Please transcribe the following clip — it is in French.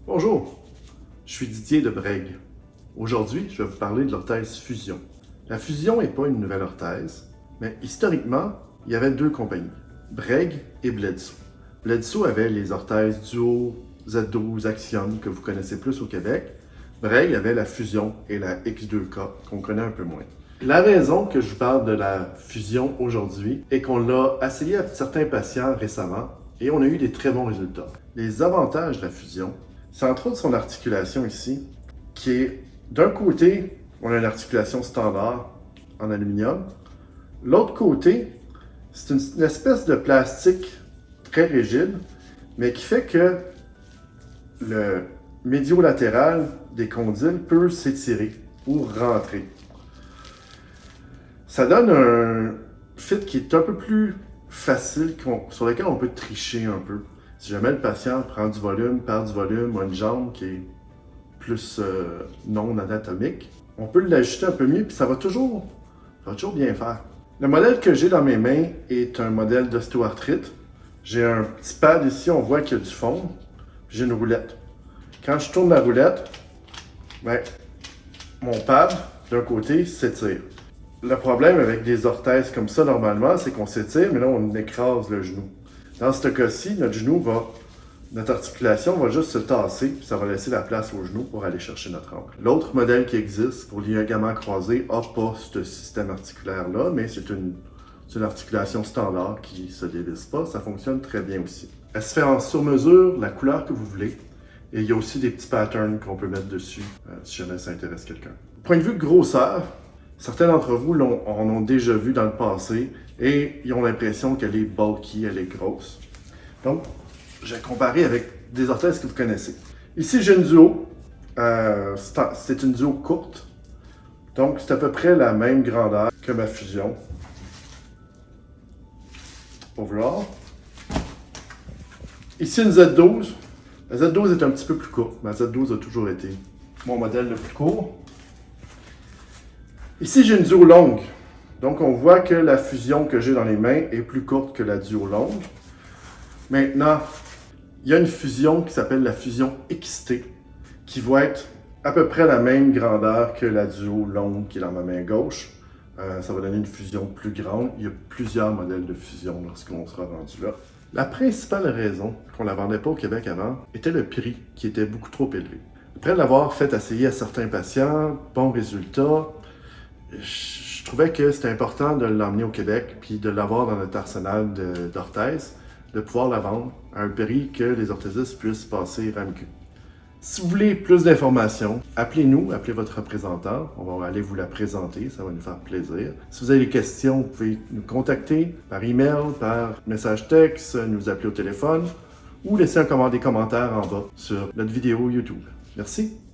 Bonjour, je suis Didier de Breg. Aujourd'hui, je vais vous parler de l'orthèse Fusion. La Fusion n'est pas une nouvelle orthèse, mais historiquement, il y avait deux compagnies, Breg et Bledsoe. Bledsoe avait les orthèses Duo, Z12, Axiom, que vous connaissez plus au Québec. Breg avait la Fusion et la X2K, qu'on connaît un peu moins. La raison que je vous parle de la Fusion aujourd'hui est qu'on l'a essayé à certains patients récemment et on a eu des très bons résultats. Les avantages de la Fusion, c'est entre autres son articulation ici, qui est d'un côté, on a une articulation standard en aluminium. L'autre côté, c'est une espèce de plastique très rigide, mais qui fait que le médiolatéral des condyles peut s'étirer ou rentrer. Ça donne un fit qui est un peu plus facile, sur lequel on peut tricher un peu. Si jamais le patient prend du volume, perd du volume, ou une jambe qui est plus non anatomique, on peut l'ajuster un peu mieux, puis ça va toujours bien faire. Le modèle que j'ai dans mes mains est un modèle d'ostéoarthrite. J'ai un petit pad ici, on voit qu'il y a du fond, puis j'ai une roulette. Quand je tourne la roulette, ben, mon pad, d'un côté, s'étire. Le problème avec des orthèses comme ça, normalement, c'est qu'on s'étire, mais là, on écrase le genou. Dans ce cas-ci, notre articulation va juste se tasser, puis ça va laisser la place au genou pour aller chercher notre angle. L'autre modèle qui existe pour les ligaments croisés n'a pas ce système articulaire-là, mais c'est une articulation standard qui ne se dévisse pas. Ça fonctionne très bien aussi. Elle se fait en sur-mesure, la couleur que vous voulez. Et il y a aussi des petits patterns qu'on peut mettre dessus, si jamais ça intéresse quelqu'un. Point de vue de grosseur, certains d'entre vous en ont déjà vu dans le passé et ils ont l'impression qu'elle est bulky, elle est grosse. Donc, j'ai comparé avec des orthèses que vous connaissez. Ici, j'ai une duo. C'est une duo courte. Donc, c'est à peu près la même grandeur que ma Fusion. Overall. Ici, une Z12. La Z12 est un petit peu plus courte. Ma Z12 a toujours été mon modèle le plus court. Ici, j'ai une duo longue. Donc, on voit que la Fusion que j'ai dans les mains est plus courte que la duo longue. Maintenant, il y a une fusion qui s'appelle la fusion XT, qui va être à peu près la même grandeur que la duo longue qui est dans ma main gauche. Ça va donner une fusion plus grande. Il y a plusieurs modèles de fusion lorsqu'on sera rendu là. La principale raison qu'on ne la vendait pas au Québec avant était le prix qui était beaucoup trop élevé. Après l'avoir fait essayer à certains patients, bons résultats, je trouvais que c'était important de l'emmener au Québec puis de l'avoir dans notre arsenal d'orthèses, de pouvoir la vendre à un prix que les orthésistes puissent passer RAMQ. Si vous voulez plus d'informations, appelez-nous, appelez votre représentant. On va aller vous la présenter, ça va nous faire plaisir. Si vous avez des questions, vous pouvez nous contacter par email, par message texte, nous appeler au téléphone ou laisser des commentaires en bas sur notre vidéo YouTube. Merci!